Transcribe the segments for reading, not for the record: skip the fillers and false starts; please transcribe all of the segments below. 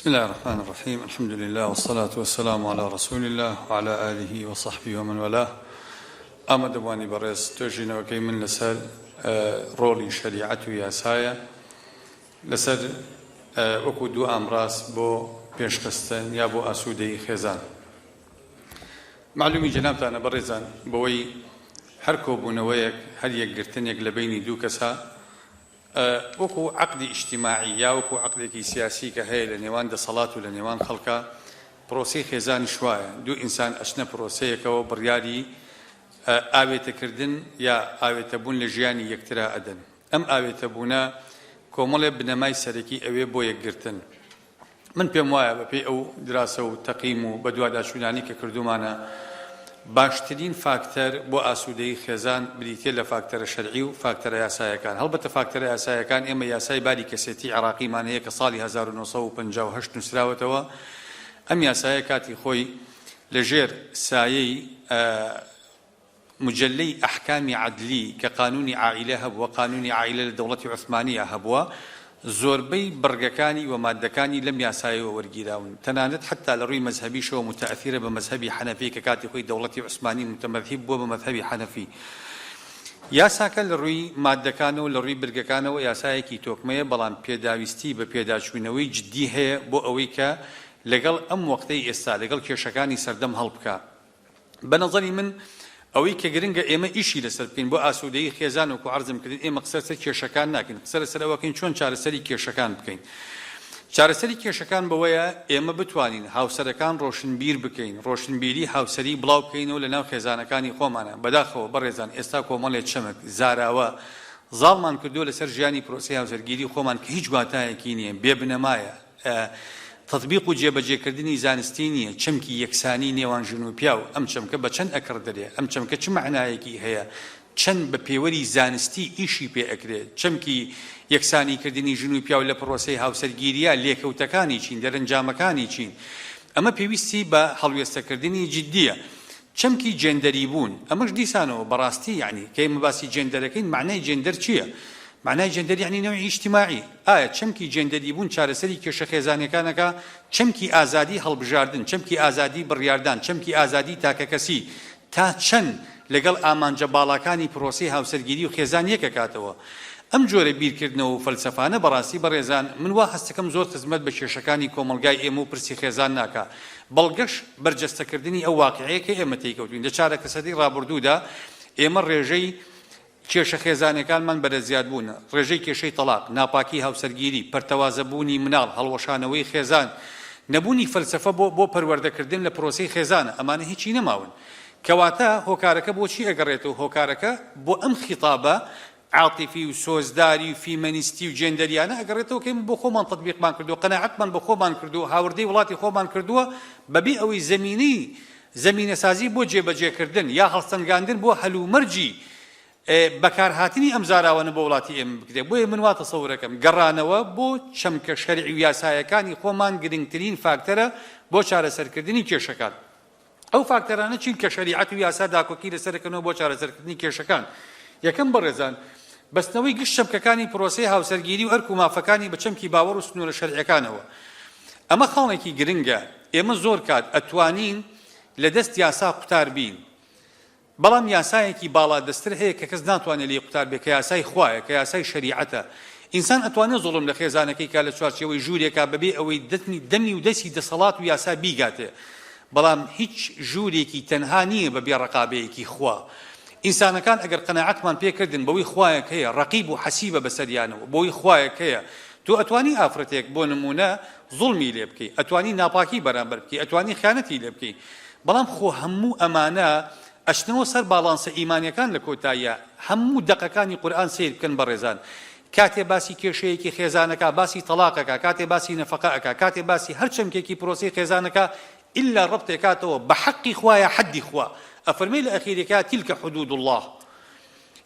بسم الله الرحمن الرحيم الحمد لله والصلاة والسلام على رسول الله وعلى آله وصحبه ومن والاه أما دواني برز توجينا وكي من لسر رولي شريعة ياسايا لسر وكو دو أمراس بو بيشخستن يا بو أسودي خزان معلومي جنابتنا برزان بوي هركو بونويك هل يقرتنيك لبيني دو كسا وكو عقد اجتماعي يا وكو عقد سياسي كهي لنيوان دا صلاة ولنيوان خلقا بروسي خزان شوية دو إنسان أشنا بروسي كو بريالي آوية كردن يا آوية بون لجياني يكترا أدن أم آوية بونا كومولي بنماي سركي أوي بو يقرتن من بيموايا ببي أو دراسة وتقييم وبدوادا شوناني كردو معنا باشترين فاكتر بو ئاسوودەیی خێزان بریتێ لە فاکتەرە شەرعی و فاکتەرە یاسایەکان هەڵبەتە فاکتەرە یاسایەکان ئێمە یاسای باری کەسێتی عێراقیمان هەیە کە ساڵی 1958 نووسراوەتەوە ئەم یاسایە کاتی خۆی لەژێر سایەی مجلەی ئەحکامی عەدلی کە قانونی عائیلە هەبووە قانونی عائیلە لە دەوڵەتی عوسمانیە هەبووە زۆربەی بڕگەکانی و مادەکانی لەم یاسایەوە وەرگیراون تەنانەت حتا لە ڕووی مەزهەبیشەوە متەئەثیرە بە مەزهەبی حەنەفی کە کاتی خۆی دەوڵەتی عوسمانی متەمەذهب بووە بە مەذهەبی حەنەفی یاساکە لە ڕووی مادەکانەوە لە ڕووی برگەکانەوە یاسایەکی تۆکمەیە بەڵام پێداویستی بە پێداچوونەوەی جددی هەیە بۆ ئەوەی کە لەگەڵ ئەم وەختەی ئێستا لەگەڵ کێشەکانی سەردەم هەڵبکات بە نەزەری من ئەوەی کە گرنگە ئێمە ئیشی لەسەر بکەین بۆ ئاسوودەیی خێزان وەکو عەرزم کردین ئێمە قسە لەسەر کێشەکان ناکەین قسە لەسەر ئەوەکەین چۆن چارەسەری کێشەکان بکەین چارەسەری کێشەکان بەوەیە ئێمە بتوانین هاوسەرەکان ڕۆشنبیر بکەین ڕۆشنبیری هاوسەری بڵاو بکەینەوە لەناو خێزانەکانی خۆمانە بەداخەوە بەڕێزان ئێستا کۆمەڵێک چەمک زاراوە زاڵمان کردووە لەسەر ژیانی پرۆسەی هاوسەرگیری خۆمان کە هیچ واتایەکی نییە بێبنەمایە تطبیق و جێبەجێکردنی زانستی نییە چەمکی یەکسانی نێوان ژن و پیا و ئەم چەمکە بە چەند ئەکڕ دەرێ ئەم چەمکە چ معنایەکی هەیە چەند بە پێوەری زانستی ئیشی پێ ئەکرێت چەمکی یەکسانیکردنی ژن و پیا و لە پرۆسەی هاوسەرگیریە لێکەوتەکانی چین دەرەنجامەکانی چین ئەمە پێویستی بە هەڵوێستەکردنی جددیە چەمکی جێندەری بوون ئەمەش دیسانەوە بەڕاستی یعنی کە ئێمە باسی جێندەرەکەین معنای جێندەر چییە معنای جێندەر یعنی نەوعی ئیجتیماعی ئایا چەمکی جێندەری بوون چارەسەری کێشە خێزانەکانەکە چەمکی ئازادی هەڵبژاردن چەمکی ئازادی بڕیاردان چەمکی ئازادی تاکەکەسی تا چەند لەگەڵ ئامانجە باڵاکانی پرۆسەی هاوسەرگیری و خێزان یەکەکاتەوە ئەم جۆرە بیرکردنەوە و فەلسەفانە بەڕاستی بەڕێزان من وا هەستەکەم زۆر خزمەت بە کێشەکانی کۆمەلگای ئێمە و پرسی خێزان ناکا بەڵگەش بەرجەستەکردنی ئەو واقعەیە کە ئێمە تێیکەوتوین لە چارەکە سەدەی ڕابردوودا ئێمە ڕێژەی کێشە خێزانەکانمان بەرەزیاد بوون ڕێژەی کێشەی تەلاق ناپاکی هاوسەرگیری پەرتەوازەبوونی مناڵ هەڵوەشانەوەی خێزان نەبوونی فەلسەفە بۆ پەروەردەکردن لە پرۆسەی خێزانە ئەمانە هیچی نەماون کەواتە هۆکارەکە بۆچی ئەگەڕێتەوە هۆکارەکە بۆ ئەم خیتابە عاطفی و سۆزداری و فیمەنیستی و جێندەریانە ئەگەڕێتەوە کە بۆ خۆمان تەطبیقمان کردووە قەناعەتمان بە خۆمان کردووە هاوردەی وڵاتی خۆمان کردووە بەبێ ئەوەی زەمینەسازی بۆ جێبەجێکردن یا هەڵسەنگاندن بۆ هەلومەرجی بەکارهاتنی ئەم زاراوانە بۆ وڵاتی ئێمە بکرێ بۆیە من وا تەسەورەکەم گەڕانەوە بۆ چەمکە شەرعی و یاسایەکانی خۆمان گرنگترین فاکتەرە بۆ چارەسەرکردنی کێشەکان ئەو فاکتەرانە چین کە شەریعەت و یاسا داکۆکی لەسەرەکەنەوە بۆ چارەسەرکردنی کێشەکان یەکەم بەڕێزان بەستنەوەی گشت چەمکەکانی پرۆسەی هاوسەرگیری و ئەرک و مافەکانی بە چەمکی باوەڕ و سنوورە شەرعیەکانەوە ئەمە خاڵێکی گرنگە ئێمە زۆر کات ئەتوانین لە دەست یاسا قوتار بین بەڵام یاسایەکی باڵا دەستر هەیە کە کەس ناتوانێت لێ قوتار بێت کە یاسای خوایە کە یاسای شەریعەتە ئینسان ئەتوانێت زوڵم لە خێزانەکەی کا لە چوارچێوەی ژوورێکا بەبێ ئەوەی دەمی و دەستی دەسەڵات و یاسا بیگاتێ بەڵام هیچ ژوورێکی تەنها نییە بەبێ ڕقابەیەکی خوا ئینسانەکان ئەگەر قەناعەتمان پێکردن بەوەی خوایەک هەیە ڕەقیب و حەسیبە بەسەریانەوە بەوەی خوایەک هەیە تۆ ئەتوانی ئافرەتێک بۆ نمونە زوڵمی لێ بکەی ئەتوانی ناپاکی بەرامبەر بکەی ئەتوانی خیانەتی لێ بکەی بەڵام خۆ هەموو ئەمانە ئەچنەوە سەر باڵانسە ئیمانیەکان لە کۆتاییە هەموو دەقەکانی قورئان سیر بکەن بەڕێزان کاتێ باسی کێشەیەکی خێزانەکە باسی تەلاقەکە کاتێ باسی نەفەقەکە کاتێ باسی هەر چەمکێکی پرۆسەی خێزانەکە ئیلا ڕەبتێکاتەوە بە حەقی خوایە حەدی خوا ئەفەرمێ لە ئەخیرەکە تیلکە حدود الله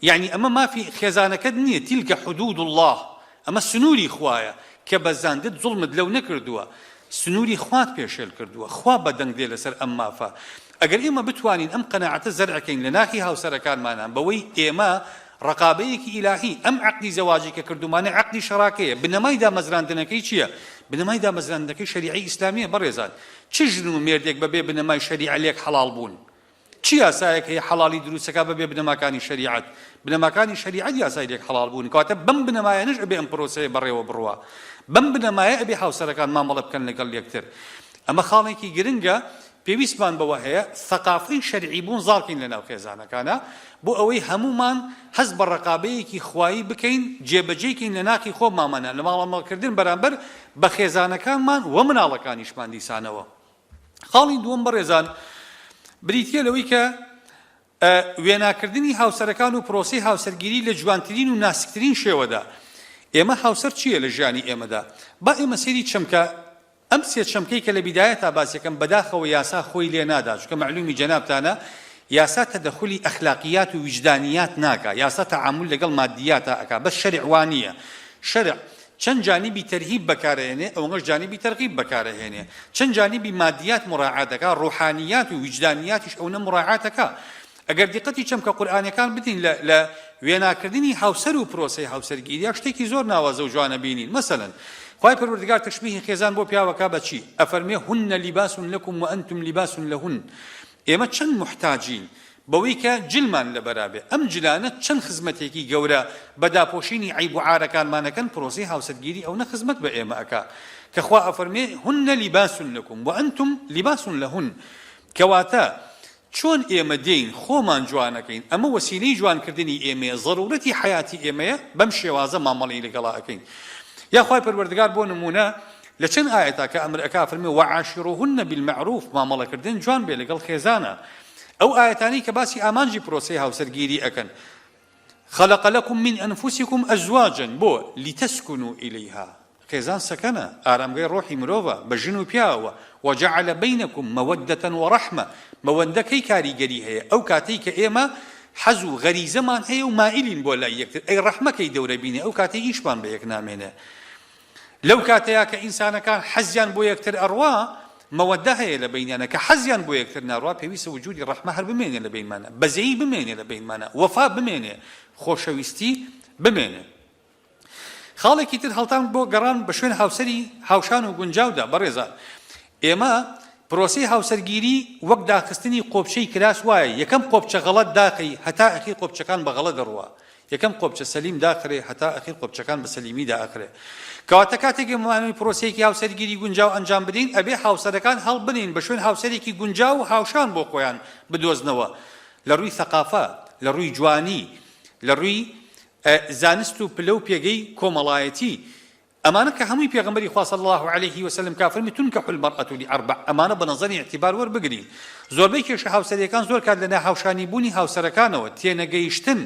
یعنی ئەمە مافی خێزانەکەت نییە تیلکە حدود الله ئەمە سنووری خوایە کە بەزاندت زوڵمت لەو نەکردووە سنووری خوات پێشێل کردووە خوا بەدەنگ دێ لەسەر ئەم مافە ئەگەر ئێمە بتوانین ئەم قەناعەتە زەرعەکەین لە ناخی هاوسەرەکانمانان بەوەی ئێمە ڕقابەیەکی ئیلاهی ئەم عەقدی زەواجی کە کردومانە عەقدی شەراکەیە بنەمای دامەزراندنەکەی چییە بنەمای دامەزراندنەکەی شەریعەی ئیسلامیە بەڕێزان چ ژن و مێردێک بەبێ بنەمای شەریعە لێک حەڵاڵ بوون چی یاسایەک هەیە حەڵاڵی دروستەکە بەبێ بنەماکانی شەریعەت بنەماکانی شەریعەت یاسای لێک حەڵاڵ بوون کاتە بەم بنەمایانەش ئەبێ ئەم پرۆسەیە بەڕێوە بڕوا بەم بنەمایە ئەبێ هاوسەرەکان مامەڵە بکەن لەگەڵ یەکتر ئەمە خاڵێکی گرنگە پێویستمان بەوە هەیە ثەقافەی شەرعی بوون زاڵکەین لەناو خێزانەکانە بۆ ئەوەی هەمومان هەست بە ڕقابەیەکی خوایی بکەین جێبەجێکین لە ناقی خۆمانە لە ماڵەمەڵکردن بەرامبەر بە خێزانەکانمان و مناڵەکانیشمان دیسانەوە خاڵی دووەم بەڕێزان بریتیە لەوەی کە وێناکردنی هاوسەرەکان و پرۆسەی هاوسەرگیری لە جوانترین و ناسکترین شێوەدا ئێمە هاوسەر چییە لە ژیانی ئێمەدا با ئێمە سێری چەمکە ئەم سێ چەمکەی کە لە بیدایەتا باسیەکەم بەداخەوە یاسا خۆی لێ نادا چونکە معلومی جەنابتانە یاسا تەدەخولی ئەخلاقیات و وجدانیات ناکە یاسا تەعامل لەگەڵ مادیاتە ئەکا بەس شەرع وانییە شەرع چەند جانیبی تەرهیب بەکارەهێنێ ئەوەش جانیبی تەرغیب بەکارەهێنێ چەند جانیبی مادیات مراعاتەکە ڕوحانیات و وجدانیاتیش ئەوە مراعاتەکە ئەگەر دیقەتی چەمکە قورئانەکان بدین لە وێناکردنی هاوسەر و پرۆسەی هاوسەرگیریە شتێکی زۆر ناوازە و جوانە بینین مەسەلەن خوای پەروەردگار تەشبیهی خێزان بۆ پیاوەکە بەچی ئەفەرمێ هن لیباس لەکم وأنتم لیباس لەهن ئێمە چەند محتاجین بەوەی کە جلمان لەبەرابێ ئەم جلانە چەند خزمەتێکی گەورە بە داپۆشینی عیب و عارەکانمانەکەن پرۆسەی هاوسەرگیری ئەوە خزمەت بە ئێمە ئەکا کە خوا ئەفەرمێ هن لیباس لەکم وأنتم لیباس لەهن کەواتە چۆن ئێمە دێین خۆمان جوانەکەین ئەمە وەسیلەی جوانکردنی ئێمەیە ضرورەتی حیاتی ئێمەیە بەم شێوازە مامەڵەی لەگەڵا ئەکەین یا خوای پەروەردگار بۆ نمونە لە چەند ئاەتا کە ئەمر ئەکا فەرمێ وعاشروهن بالمعروف مامەڵەکردن جوان بێ لەگەڵ خێزانە ئەو ئاەتانەی کە باسی ئامانجی پرۆسەی هاوسەرگیری ئەکەن خلق لكم من أنفسكم أزواجا بۆ لتسكنوا إليها خێزان سەکەنە ئارامگەی ڕۆحی مرۆڤە بە ژن و پیاوە وجعل بينكم مودة ورحمة مەوەندە کەی کاریگەری هەیە ئەو کاتەی کە ئێمە حەز و غەریزەمان هەیە و مائیلین بۆ لای یەکتر ئەی ڕەحمەکەی دەورە بینێ ئەو کاتەی هیچمان بە یەک نامێنێ لەو کاتەیە کە ئینسانەکان حەزیان بۆ یەکتر ئەڕوا مەوەدە هەیە لە بینیانە کە حەزیان بۆ یەکتر ناڕوا پێویستە وجودی ڕەحمە هەر بمێنێ لە بینمانە بەزەیی بمێنێ لە بینمانە وەفا بمێنێ خۆشەویستی بمێنێ خاڵێکی تر هەڵتان بۆ گەڕان بە شوێن هاوسەری هاوشان و گونجاودا بەڕێزان ئێمە پرۆسەی هاوسەرگیری وەک داخستنی قۆپچەی کراس وایە یەکەم قۆپچە غەڵەت داقی هەتا ئەخیر قۆپچەکان بە غەڵەت دەڕوا یەکەم قۆپچە سەلیم داخرێ هەتا ئەخیر قۆپچەکان بە سەلیمی داخرێ کەواتە کاتێک ئێمە پرۆسەیەکی هاوسەرگیری گونجاو ئەنجام بدەین ئەبێ هاوسەرەکان هەڵبنین بە شوێن هاوسەرێکی گونجاو و هاوشان بۆ خۆیان بدۆزنەوە لە ڕووی ثەقافە لە ڕووی جوانی لە ڕووی زانست و پلە و پێگەی کۆمەڵایەتی ئەمانە کە هەمووی پێغەمبەری خوا صلی الله عليه وسلم کافرمی تنکح المرأة لأربع ئەمانە بە نەزەری اعتیبار وەربگرین زۆربەی کێشە هاوسەریەکان زۆر کات لەناو هاوشانی بوونی هاوسەرەکانەوە تێنەگەیشتن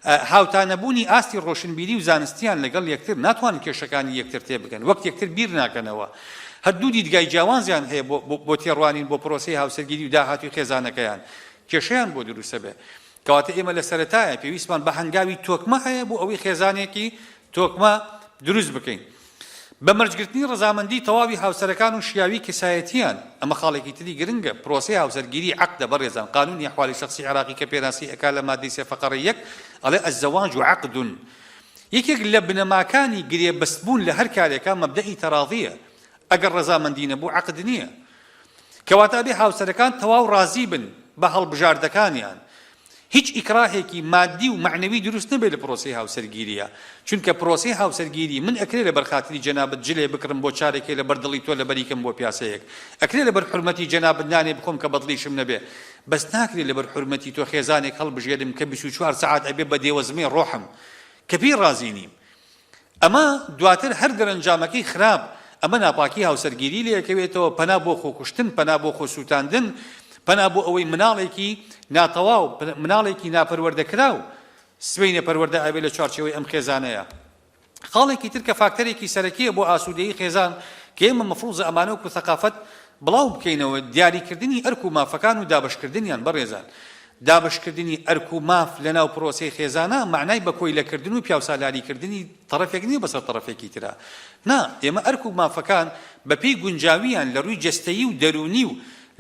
هاوتانەبوونی ئاستی ڕۆشنبیری و زانستیان لەگەڵ یەکتر ناتوانن کێشەکانی یەکتر تێبگەن وەک یەکتر بیر ناکەنەوە هەردوو دیدگای جیاوازیان هەیە بۆ تێڕوانین بۆ پرۆسەی هاوسەرگیری و داهاتوی خێزانەکەیان کێشەیان بۆ دروستە بێ کەواتە ئێمە لە سەرەتایە پێویستمان بە هەنگاوی تۆکمە هەیە بۆ ئەوەی خێزانێکی تۆکمە دروست بکەین بە مەرجگرتنی ڕەزامەندی تەواوی هاوسەرەکان و شیاوی کەسایەتیان ئەمە خاڵێکی تری گرنگە پرۆسەی هاوسەرگیری عەقدە بەڕێزان قانونی ئەحوالی شەخسی عێراقی کە پێناسی ئەکا لە مادەی 3 فەقەرە 1 ئەڵێ الزەواج عەقد یەکێک لە بنەماکانی گرێبەستبوون لە هەر کارێکە مەبدەئی تەراضیە ئەگەر ڕەزامەندی نەبوو عەقد نییە کەواتە بێ هاوسەرەکان تەواو ڕازی بن بە هەڵبژاردەکانیان هیچ ئیکراهێکی مادی و معنەوی دروست نەبێت لە پرۆسەی هاوسەرگیریە چونکە پرۆسەی هاوسەرگیری من ئەکرێ لەبەر خاتری جەنابەت جلێ بکڕم بۆ چارێکێ لەبەر دڵی تۆ لەبەر یکەم بۆ پیاسەیەک ئەکرێ لەبەر حورمەتی جەنابەت نانێ بخۆم کە بەدڵیشم نەبێ بەس ناکرێت لەبەر حورمەتی تۆ خێزانێک هەڵبژێرم کە 24 سەعات ئەبێ بە دێوەزمەی ڕۆحم کە پێی ڕازی نیم ئەمە دواتر هەر دەرەنجامەکەی خراپ ئەمە ناپاکی هاوسەرگیری لێکەوێتەوە پەنا بۆ خۆکوشتن پەنا بۆ خۆسووتاندن پەنا بۆ ئەوەی مناڵێکی ناتەواو مناڵێکی ناپەروەردەکراو سوێنە پەروەردە ئەبێ لە چوارچێوەی ئەم خێزانەیە خاڵێکی تر کە فاکتەرێکی سەرەکیە بۆ ئاسوودەیی خێزان کە ئێمە مەفروضە ئەمانە وەکو ثەقافەت بڵاو بکەینەوە دیاریکردنی ئەرک و مافەکان و دابشکردنیان بەڕێزان دابشکردنی ئەرک و ماف لەناو پرۆسەی خێزانە معنای بە کۆیلەکردن و پیاوسالاریکردنی تەڕەفێک نییە بەسەر تەڕەفێکی ترە نا ئێمە ئەرک و مافەکان بەپێی گونجاویان لە ڕووی جەستەیی و دەرونی و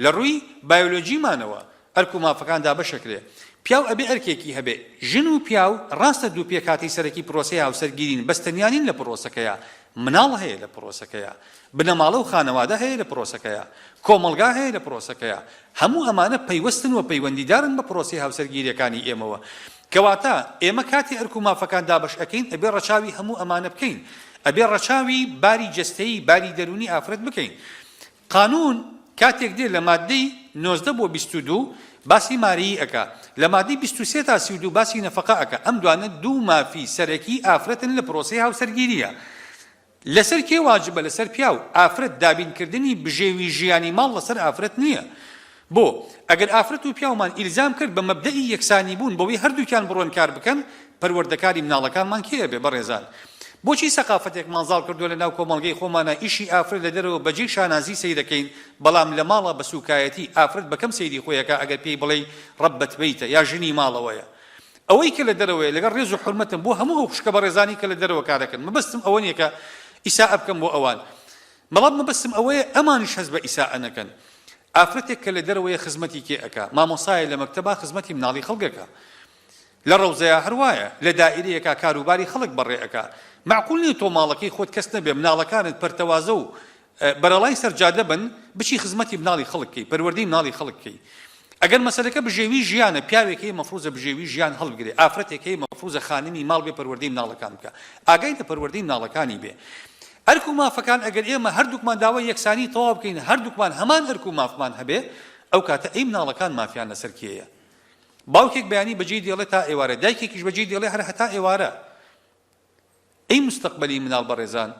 لە ڕووی بایۆلۆجیمانەوە ئەرک و مافەکان دابەشەکرێ پیاو ئەبێ ئەرکێکی هەبێ ژن و پیاو ڕاستە دوو پێکاتی سەرەکی پرۆسەی هاوسەرگیرین بەستەنیانین لە پرۆسەکەیە مناڵ هەیە لە پرۆسەکەیە بنەماڵە و خانەوادە هەیە لە پرۆسەکەیە کۆمەڵگا هەیە لە پرۆسەکەیە هەموو ئەمانە پەیوەستن و پەیوەندیدارن بە پرۆسەی هاوسەرگیریەکانی ئێمەوە کەواتە ئێمە کاتی ئەرک و مافەکان دابەش ئەکەین ئەبێ ڕەچاوی هەموو ئەمانە بکەین ئەبێ ڕەچاوی باری جەستەیی باری دەرونی ئافرەت بکەین قانون کاتێک دێ لە مادەی 19 بۆ 22 باسی ماریی ئەکا لە مادەی 23 تا 32 باسی نەفەقە ئەکا ئەم دوانە دوو مافی سەرەکی ئافرەتن لە پرۆسەی هاوسەرگیریە لەسەر کێ واجبە لەسەر پیاو ئافرەت دابینکردنی بژێوی ژیانی ماڵ لەسەر ئافرەت نییە بۆ ئەگەر ئافرەت و پیاومان ئیلزام کرد بە مەبدەئی یەکسانی بوون بەوەی هەردووکیان بڕۆن کار بکەن پەروەردەکاری مناڵەکانمان کێ بێ بەڕێزان بۆچی سەقافەتێک ماڵزاڵ کردووە لە ناو کۆمەڵگەی خۆمانە ئیشی ئافرەت لە دەرەوە بەجێ شانازی سەی دەکەین بەڵام لە ماڵە بە سوکایەتی ئافرەت بەکەم سەیری خۆیەکە ئەگەر پێی بڵێ ڕەبەت بەیتە یا ژنی ماڵەوەیە ئەوەی کە لە دەرەوەیە لەگەڵ ڕێز و حورمەتم بۆ هەموو ئەو خوشکە بەڕێزانی کە لە دەرەوە کار دەکەن مەبەستم ئەوە نییە کە ئیساء بکەم بۆ ئەوان بەڵام مەبەستم ئەوەیە ئەمانیش هەست بە ئیساء نەکەن ئافرەتێک کە لە دەرەوەیە خزمەتی کێ ئەکا مامۆسایە لە مەکتەبا خزمەتی مناڵی خەڵکەکە لە ڕەوزەیە هەروایە لە دائیرەیەکە کاروباری خەڵک بەڕێ ئەکا معقول نییە تۆ ماڵەکەی خۆت کەس نەبێ مناڵەکانت پەرتەوازە و بەرەڵای سەرجادە بن بچی خزمەتی مناڵی خەڵکەی پەروەردەی مناڵی خەڵکەی ئەگەر مەسەلەکە بژێوی ژیانە پیاوێک هەیە مەفروزە بژێوی ژیان هەڵبگرێ ئافرەتێک هەیە مەفروزە خانمی ماڵ بێ پەروەردەی مناڵەکان بکە ئاگای لە پەروەردەی مناڵەکانی بێ ئەرک و مافەکان ئەگەر ئێمە هەردووکمان داوای یەکسانی تەواو بکەین هەردووکمان هەمان ئەرک و مافمان هەبێ ئەو کاتە ئەی مناڵەکان مافیان لەسەر کێیە باوکێک بەیانی بەجێ دێڵێ تا ئێوارە دایکێکیش بەجێ دێڵێ هەر هەتا ئێوارە ئەی مستەقبەلی مناڵ بەڕێزان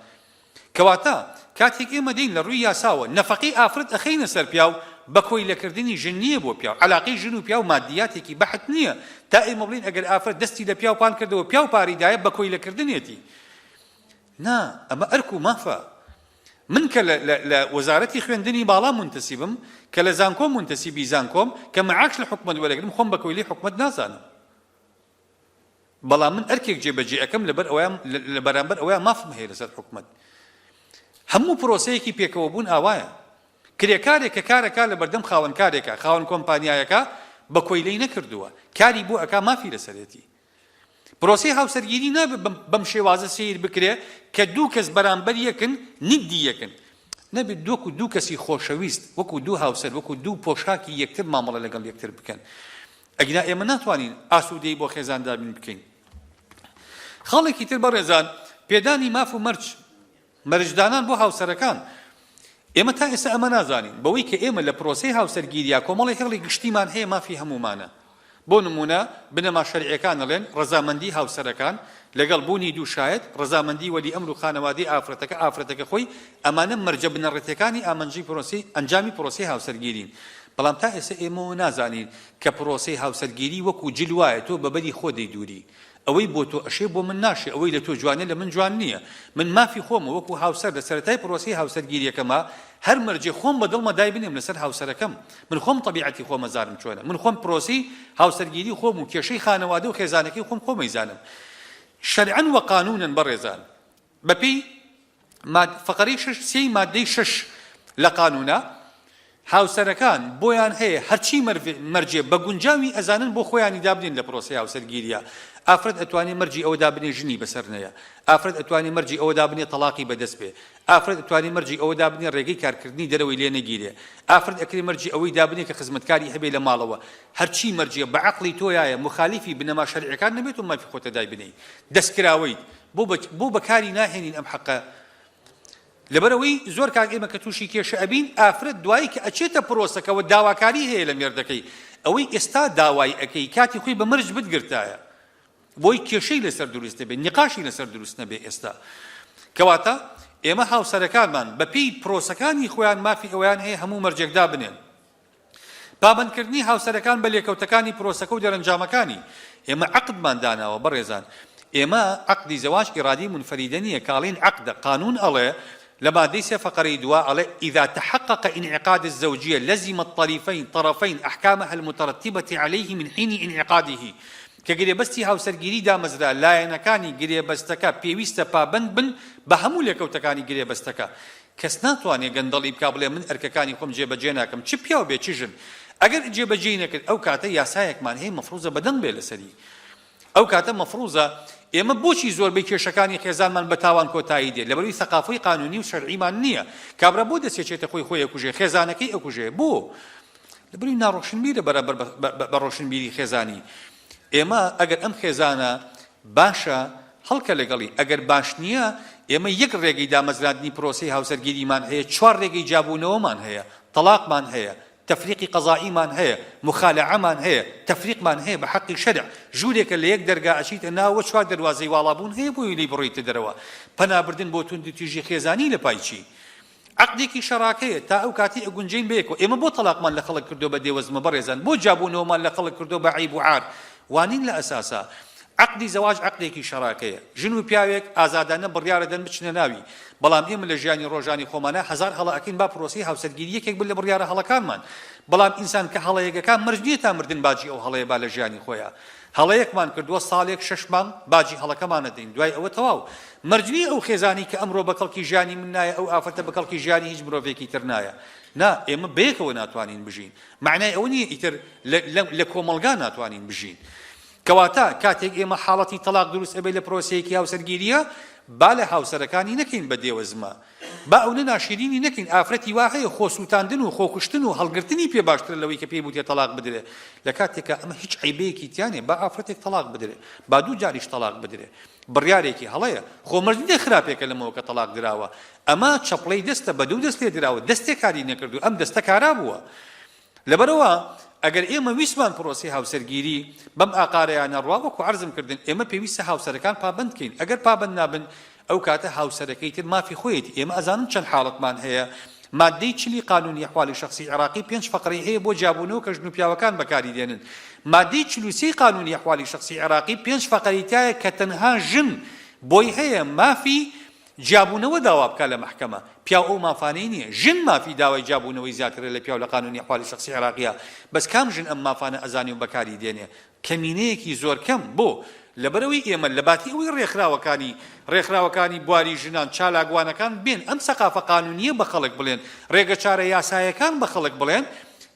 کەواتە کاتێک ئێمە دەین لە ڕووی یاساوە نەفەقەی ئافرەت ئەخەینە سەر پیاو بە کۆی لەکردنی ژن نییە بۆ پیاو عەلاقەی ژن و پیاو مادیاتێکی بەحت نییە تا ئێمە بڵین ئەگەر ئافرەت دەستی لە پیاو پان کردەوە پیاو پاریدایە بە کۆی لەکردنێتی نا ئەمە ئەرک و مافە من کە لە وەزارەتی خوێندنی باڵا منتەسیبم کە لە زانکۆم منتەسیبی زانکۆم کە مەعاکس لە حکومەت وەرەگرم خۆم بە کۆی لێ حکومەت نازانم بەڵام من ئەرکێک جێبەجێ ئەەکەم لە بەرامبەر ئەوەیان مافم هەیە لەسەر حکومەت هەموو پرۆسەیەکی پێکەوە بوون ئاوایە کرێکارێک کە کارەکە لە بەردەم خاوەنکارێکە خاوەن کۆمپانیایەکە بە کۆی لێی نەکردووە کاری بۆ ئەکا مافی لەسەرێتی پرۆسەی هاوسەرگیری نابێ بەم شێوازە سیر بکرێ کە دوو کەس بەرامبەر یەکن نیدی یەکن نەبێت دوو کەسی خۆشەویست وەکو دوو هاوسەر وەکو دوو پۆشاکی یەکتر مامەڵە لەگەڵ یەکتر بکەن ئەگنا ئێمە ناتوانین ئاسوودەی بۆ خێزاندابین بکەین خاڵێکی تر بەڕێزان پێدانی ماف و مەرجدانان بۆ هاوسەرەکان ئێمە تا ئێستا ئەمە نازانین بەوەی کە ئێمە لە پرۆسەی هاوسەرگیریە کۆمەڵی هێڵی گشتیمان هەیە مافی هەمومانە بۆ نمونە بنەما شەرعیەکان دەڵێن ڕەزامەندی هاوسەرەکان لەگەڵ بوونی دوو شایەت ڕەزامەندی وەلی ئەمر و خانەوادەی ئافرەتەکە خۆی ئەمانە مەرجە بنەڕەتەکانی ئامانجی پرۆسی ئەنجامی پرۆسەی هاوسەرگیرین بەڵام تا ئێستا ئێمە نازانین کە پرۆسەی هاوسەرگیری وەکو جلوایە تۆ بەبەری خۆ دەیدووری ئەوەی بۆ تۆ ئەشێ بۆ من ناشێ ئەوەی لە تۆ جوانە لە من جوان نییە من مافی خۆمە وەکو هاوسەر لە سەرەتای پرۆسەی هاوسەرگیریەکەمە هەر مەرجێ خۆم بە دڵمە دای بنێم لەسەر هاوسەرەکەم من خۆم تەبیعەتی خۆمە زانم چۆنە من خۆم پرۆسی هاوسەرگیری خۆم و کێشەی خانەوادە و خێزانەکەی خۆم خۆمەی زانم شەرعەن و قانونن بەڕێزان بەپێی فەقەرەی 6 مادەی 6 لە قانونە هاوسەرەکان بۆیان هەیە هەرچی مەرجێ بە گونجاوی ئەزانن بۆ خۆیانی دابنێن لە پرۆسەی هاوسەرگیریە ئافرەت ئەتوانێت مەرجی ئەوە دابنێ ژنی بەسەر نەیە ئافرەت ئەتوانێت مەرجی ئەوە دابنێ تەلاقی بەدەست بێ ئافرەت ئەتوانێت مەرجی ئەوە دابنێ ڕێگەی کارکردنی دەرەوەی لێ نەگیرێ ئافرەت ئەکرێ مەرجی ئەوەی دابنێ کە خزمەتکاری هەبێ لە ماڵەوە هەرچی مەرجێ بە عەقڵی تۆیایە مخالیفی بنەما شەرعیەکان نەبێت و مافی خۆتە دای بنێی دەستکراوەیت بۆ بەکاری ناهێنین ئەم حەقە لەبەرەوەی زۆر کات ئێمە کە تووشی کێشە ئەبین ئافرەت دوایی کە ئەچێتە پرۆسەکەەوە داواکاری هەیە لە مێردەکەی ئەوەی ئێستا داوای ئەەکەی کاتی خۆی بە مرج بتگرتایە بۆی کێشەی لەسەر دروست نەبێت نقاشی لەسەر دروست نەبێت ئێستا کەواتە ئێمە هاوسەرەکانمان بەپێی پرۆسەکانی خۆیان مافی ئەویان هەیە هەموو مەرجێکدا بنێن پابەندکردنی هاوسەرەکان بە لێکەوتەکانی پرۆسەکە و دەرەنجامەکانی ئێمە عەقدمان داناوە بەڕێزان ئێمە عەقدی زەواج ئیرادی منفەریدە نییە کاڵین عەقدە قانون ئەڵێ لما ديس فقري دواء عليه إذا تحقق انعقاد الزوجية لزم طرفين أحكامها المترتبة عليه من حين انعقاده كجري بستي هاو سرجري دا مزرا لا ينكاني جري بستكا بيويستا بابن بن بهمولك وتكاني جري بستكا كسناتواني جندلي بكابله من أركاني قم جيب جيناكم تشبيا وبيتشجن ئەگەر جێبەجێ نەکرد ئەو کاتە یاسایەکمان هەیە مەفروزە بەدەنگ بێ لەسەری ئەو کاتە مەفروزە ئێمە بۆچی زۆربەی کێشەکانی خێزانمان بە تاوان کۆتایی دێت لەبەروی ثەقافەی قانونی و شەرعیمان نییە کابرا بۆ دەسێچێتە خۆی ئەکوژێ خێزانەکەی ئەکوژێ بۆ لەبەروی ناڕۆشنبیرە بەرەبەر بە ڕۆشنبیری خێزانی ئێمە ئەگەر ئەم خێزانە باشە هەڵکە لەگەڵی ئەگەر باش نییە ئێمە یەک ڕێگەی دامەزراندنی پرۆسەی هاوسەرگیریمان هەیە 4 ڕێگەی جابوونەوەمان هەیە تەلاقمان هەیە تفريقي قضائيمان هي مخالعمان هي تفريقمان هي بحق الشرع جوريك اللي يقدر قاعشيت انها وشوا دروازي والابون هي بو يلي بريت دروا فنا بردن بوتون تيجي خيزاني لبايشي عقدێکی شەراکەیە تا ئەو کاتی ئەگونجین بێکەوە ئێمە بۆ تەلاقمان لە خەڵک کردو بە دێوەزمە بەڕێزان بۆ جابوونەوەمان لە خەڵک کردو بە عیب و عار وانین لە ئەساسا عقدی زەواج عقدێکی شەراکەیە ژن و پیاوێک ئازادانە بڕیارە دەن بچنە ناوی بەڵام ئێمە لە ژیانی ڕۆژانی خۆمانە هەزار هەڵە ئەکەین با پرۆسی هاوسەرگیری یەکێک بن لە بڕیارە هەڵەکانمان بەڵام ئینسان کە هەڵەیەکەکان مرج نییە تا مردن باجی ئەو هەڵەیە با لە ژیانی خۆیان هەڵەیەکمان کردووە ساڵێک 6 مانگ باجی هەڵەکەمانە دەین دوای ئەوە تەواو مەرجنی ئەو خێزانی کە ئەمڕۆ بە کەڵکی ژیانی من نایە ئەو ئافرەتە بە کەڵکی ژیانی هیچ مرۆڤێکی تر نایە نا ئێمە بەیەکەوە ناتوانین بژین معنای ئەوە نییە ئیتر لە کۆمەڵگا ناتوانین بژین کەواتە کاتێک ئێمە حاڵەتی تەلاق دروست ئەبێ لە پرۆسەیەکی هاوسەرگیریە با لە هاوسەرەکانی نەکەین بە دێوەزمە با ئەوە ناشرینی نەکەین ئافرەتی وا هەیە خۆسووتاندن و خۆکوشتن و هەڵگرتنی پێ باشتر لەوەی کە پێی بوتێ تەلاق بدرێ لە کاتێکە ئەمە هیچ عیبەیەکی تیانێ با ئافرەتێک تەلاق بدرێ با دوو جاریش تەلاق بدرێ بڕیارێکی هەڵەیە خۆمەرجی خراپێکە لەمەوە کە تەلاق دراوە ئەمە چەپڵەی دەستە بە دوو دەست لێ دراوە دەستێک کاری نەکردو ئەم دەستە کارا بووە لەبەرەوە ئەگەر ئێمە ویسمان پرۆسی هاوسەرگیری بەم ئاقارەیانە ڕوا وەکو عەرزم کردن ئێمە پێویستە هاوسەرەکان پابەند بکەین ئەگەر پابەند نابن ئەو کاتە هاوسەرەکەی تر مافی خۆیەتی ئێمە ئەزانم چەند حاڵەتمان هەیە مادەی چلی قانونی ئەحوالی شەخسی عێراقی 5 فەقرەی هەیە بۆ جابوونەوە کە ژن و پیاوەکان بەکاری دێنن مادەی 43 قانونی ئەحوالی شەخسی عێراقی 5 فەقرەی تایە کە تەنها ژن بۆی هەیە مافی جابوونەوە داوا بکە لە مەحکەمە پیاو ئەو مافانەی نییە ژن مافی داوای جابوونەوەی زیاترە لە پیاو لە قانونی ئەحوالی شەخسی عێراقیە بەس کام ژن ئەم مافانە ئەزانی و بەکاری دێنێ کەمینەیەکی زۆر کەم بۆ لەبەرەوەی ئێمە لە باتی ئەوەی ڕێکخراوەکانی بواری ژنان چالاگوانەکان بێن ئەم سەقافە قانونیە بە خەڵک بڵێن ڕێگە چارە یاسایەکان بە خەڵک بڵێن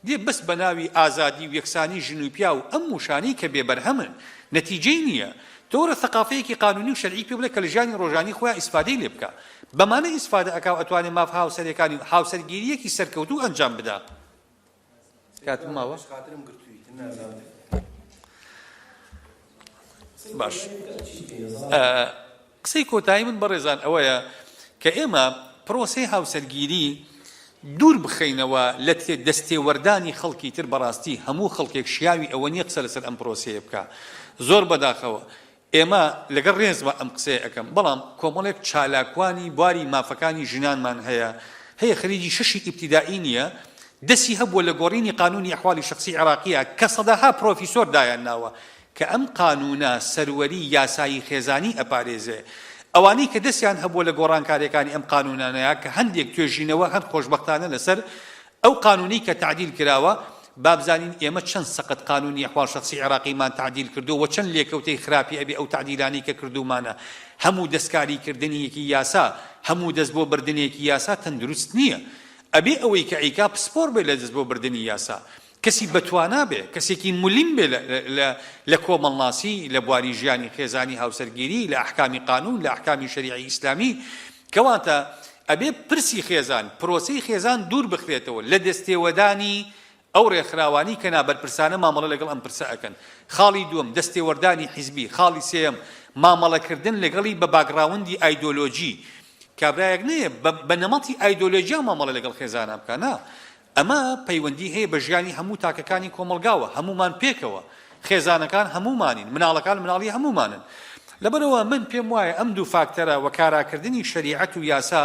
دێ بەس بە ناوی ئازادی و یەکسانی ژن و پیا و ئەم وشانی کە بێبەرهەمن نەتیجەی نییە تۆرە ثەقافەیەکی قانونی و شەرعی پێ بڵێ کە لە ژیانی ڕۆژانی خۆیان ئیسفادەی لێ بکە بەمانە ئیسفادە ئەکاو ئەتوانێ ماف هاوسەرەکانی هاوسەرگیریەکی سەرکەوتوو ئەنجام بدا کاتم ماوە باش قسەی کۆتایی من بەڕێزان ئەوەیە کە ئێمە پرۆسەی هاوسەرگیری دوور بخەینەوە لە دەستێوەردانی خەڵکی تر بەڕاستی هەموو خەڵکێک شیاوی ئەوە نییە قسە لەسەر ئەم پرۆسەیە بکە زۆر بەداخەوە ئێمە لەگەڵ ڕێزمە ئەم قسەیە ئەەکەم بەڵام کۆمەڵێک چالاکوانی بواری مافەکانی ژنانمان هەیە خەریجی شەشی ئیبتیدایی نییە دەستی هەبووە لە گۆڕینی قانونی ئەحوالی شەخسی عێراقیە کە سەداها پرۆفیسۆر دایان ناوە کە ئەم قانونە سەروەری یاسایی خێزانی ئەپارێزێ ئەوانەی کە دەستیان هەبووە لە گۆڕانکاریەکانی ئەم قانونانەیە کە هەندێک توێژینەوە هەند خۆشبەختانە لەسەر ئەو قانونی کە تعدیل کراوە بابزانین ئێمە چەند سەقەت قانونی ئەحوال شەخسی عێراقیمان تعدیل کردو و چەند لێکەوتەی خراپی ئەبێ ئەو تعدیلانی کە کردومانە هەموو دەستکاریکردنیەکی یاسا هەموو دەست بۆ بردنێکی یاسا تەندروست نییە ئەبێ ئەوەی کە ئەیکا پسپۆر بێ لە دەست بۆ بردننی یاسا کەسی بەتوانا بێ کەسێکی مولیم بێ لە کۆمەڵناسی لە بواری ژیانی خێزانی هاوسەرگیری لە ئەحکامی قانون لە ئەحکامی شەریعی ئیسلامی کەواتە ئەبێ پرسی خێزان پرۆسەی خێزان دوور بخرێتەوە لە دەستێوەدانی ئەو ڕێکخراوانی کە نابەرپرسانە مامەڵە لەگەڵ ئەم پرسە ئەکەن خاڵی دووەم دەستێوەردانی حیزبی خاڵی سێەم مامەڵەکردن لەگەڵی بە باگراوندی ئایدۆلۆجی کابرایەک نییە بە نەمەڵی ئایدۆلۆژیا مامەڵە لەگەڵ خێزانە بکەنا ئەمە پەیوەندی هەیە بە ژیانی هەموو تاکەکانی کۆمەلگاوە هەمومان پێکەوە خێزانەکان هەمومانین مناڵەکان مناڵی هەمومانن لەبەرەوە من پێم وایە ئەم دوو فاکتەرە و کاراکردنی شەریعەت و یاسا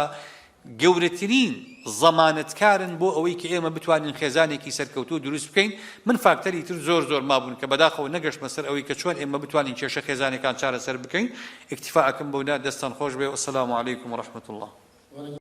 گەورەترین زەمانەتکارن بۆ ئەوەی کە ئێمە بتوانین خێزانێکی سەرکەوتوو دروست بکەین من فاکتەری تر زۆر مابوون کە بەداخەوە نەگەشتمە سەر ئەوەی کە چۆن ئێمە بتوانین کێشە خێزانەکان چارەسەر بکەین ئیکتیفا ئەکەم بەونا دەستان خۆش بێ وەسەلامو عەلەیکوم وەڕەحمەتوڵڵاه